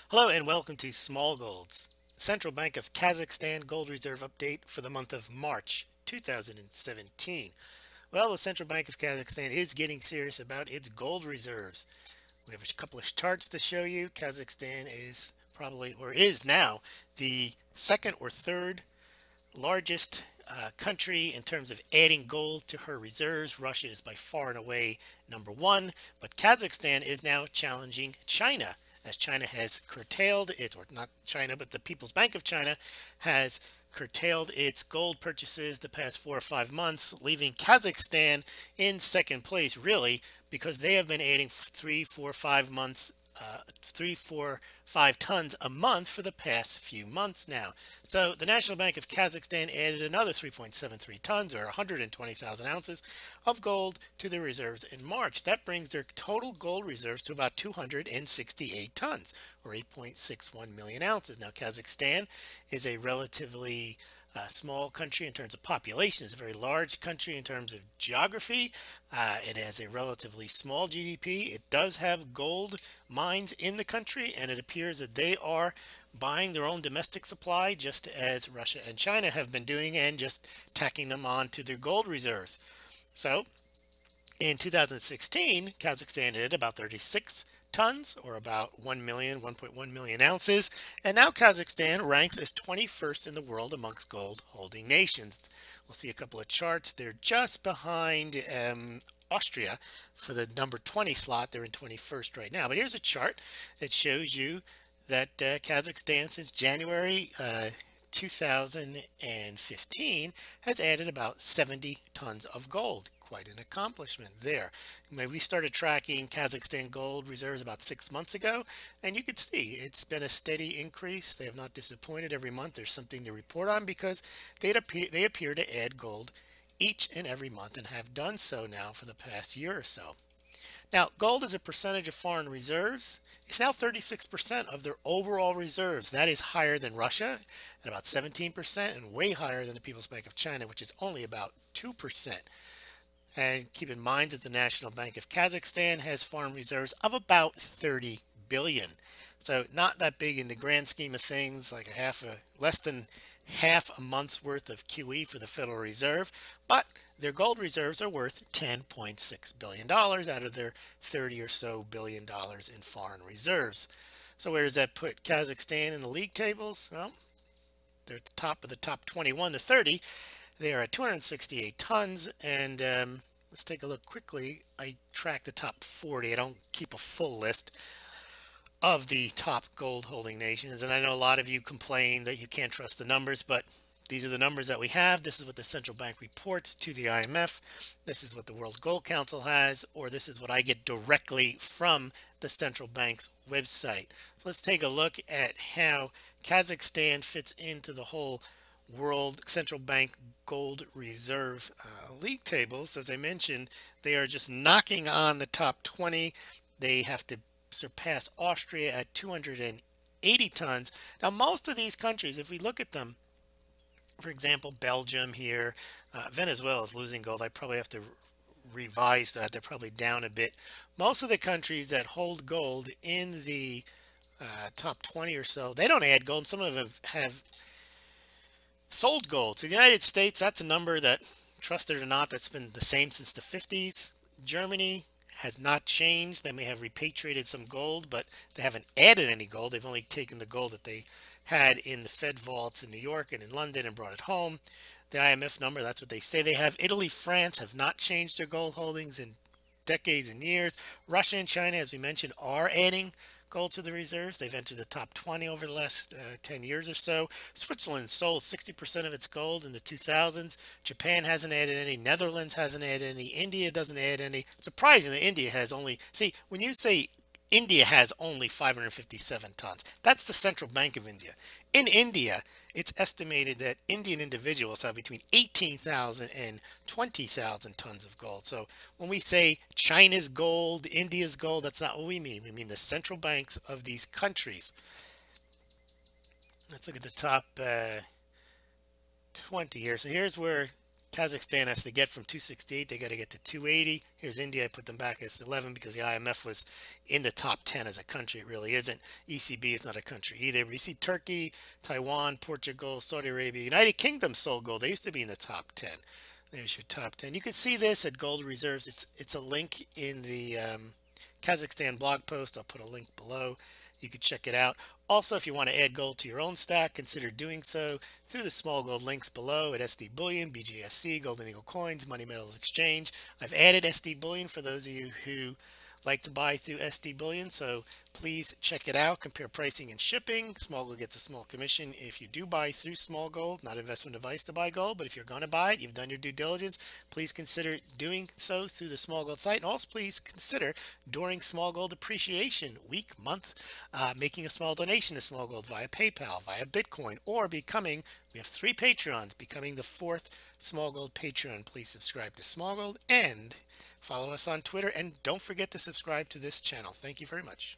Hello and welcome to Smaulgld's Central Bank of Kazakhstan Gold Reserve Update for the month of March 2017. Well, the Central Bank of Kazakhstan is getting serious about its gold reserves. We have a couple of charts to show you. Kazakhstan is probably, or is now, the second or third largest country in terms of adding gold to her reserves. Russia is by far and away number one, but Kazakhstan is now challenging China as China has curtailed its, or not China, but the People's Bank of China has curtailed its gold purchases the past 4 or 5 months, leaving Kazakhstan in second place, really, because they have been adding 3, 4, 5 months 3, 4, 5 tons a month for the past few months now. So the National Bank of Kazakhstan added another 3.73 tons or 120,000 ounces of gold to their reserves in March. That brings their total gold reserves to about 268 tons or 8.61 million ounces. Now Kazakhstan is a relatively small country in terms of population. It's a very large country in terms of geography. It has a relatively small GDP. It does have gold mines in the country, and it appears that they are buying their own domestic supply just as Russia and China have been doing, and just tacking them on to their gold reserves. So in 2016, Kazakhstan did about 36 tons or about 1.1 million ounces. And now Kazakhstan ranks as 21st in the world amongst gold holding nations. We'll see a couple of charts. They're just behind Austria for the number 20 slot. They're in 21st right now. But here's a chart that shows you that Kazakhstan since January 2015 has added about 70 tons of gold. Quite an accomplishment there. We started tracking Kazakhstan gold reserves about 6 months ago, and you could see it's been a steady increase. They have not disappointed. Every month there's something to report on because they appear to add gold each and every month and have done so now for the past year or so. Now, gold as a percentage of foreign reserves is now 36% of their overall reserves. That is higher than Russia at about 17% and way higher than the People's Bank of China, which is only about 2%. And keep in mind that the National Bank of Kazakhstan has foreign reserves of about 30 billion. So not that big in the grand scheme of things, like less than half a month's worth of QE for the Federal Reserve, but their gold reserves are worth $10.6 billion out of their 30 or so billion dollars in foreign reserves. So where does that put Kazakhstan in the league tables? Well, they're at the top of the top 21 to 30. They are at 268 tons, and let's take a look quickly. I track the top 40. I don't keep a full list of the top gold holding nations, and I know a lot of you complain that you can't trust the numbers, but these are the numbers that we have. This is what the central bank reports to the IMF. This is what the World Gold Council has, or this is what I get directly from the central bank's website. So let's take a look at how Kazakhstan fits into the whole World Central Bank Gold Reserve league tables. As I mentioned, they are just knocking on the top 20. They have to surpass Austria at 280 tons. Now, most of these countries, if we look at them, for example, Belgium here, Venezuela is losing gold. I probably have to revise that. They're probably down a bit. Most of the countries that hold gold in the top 20 or so, they don't add gold. Some of them have sold gold. So the United States, that's a number that, trust it or not, that's been the same since the 50s. Germany has not changed. They may have repatriated some gold, but they haven't added any gold. They've only taken the gold that they had in the Fed vaults in New York and in London and brought it home. The IMF number, that's what they say they have. Italy, France have not changed their gold holdings in decades and years. Russia and China, as we mentioned, are adding gold to the reserves. They've entered the top 20 over the last 10 years or so. Switzerland sold 60% of its gold in the 2000s. Japan hasn't added any. Netherlands hasn't added any. India doesn't add any. Surprising that India has only, see, when you say India has only 557 tons, that's the Central Bank of India. In India, it's estimated that Indian individuals have between 18,000 and 20,000 tons of gold. So when we say China's gold, India's gold, that's not what we mean. We mean the central banks of these countries. Let's look at the top 20 here. So here's where Kazakhstan has to get from 268, they got to get to 280. Here's India. I put them back as 11 because the IMF was in the top 10 as a country. It really isn't. ECB is not a country either. But you see Turkey, Taiwan, Portugal, Saudi Arabia, United Kingdom sold gold. They used to be in the top 10. There's your top 10. You can see this at Gold Reserves. It's a link in the Kazakhstan blog post. I'll put a link below. You can check it out. Also, if you want to add gold to your own stack, consider doing so through the Smaulgld links below at SD Bullion, BGSC, Golden Eagle Coins, Money Metals Exchange. I've added SD Bullion for those of you who like to buy through SD Bullion, so please check it out. Compare pricing and shipping. Smaulgld gets a small commission if you do buy through Smaulgld. Not investment advice to buy gold, but if you're going to buy it, you've done your due diligence, please consider doing so through the Smaulgld site. And also please consider during Smaulgld appreciation week, month, making a small donation to Smaulgld via PayPal, via Bitcoin, or becoming, we have 3 Patreons, becoming the 4th Smaulgld Patreon. Please subscribe to Smaulgld and follow us on Twitter, and don't forget to subscribe to this channel. Thank you very much.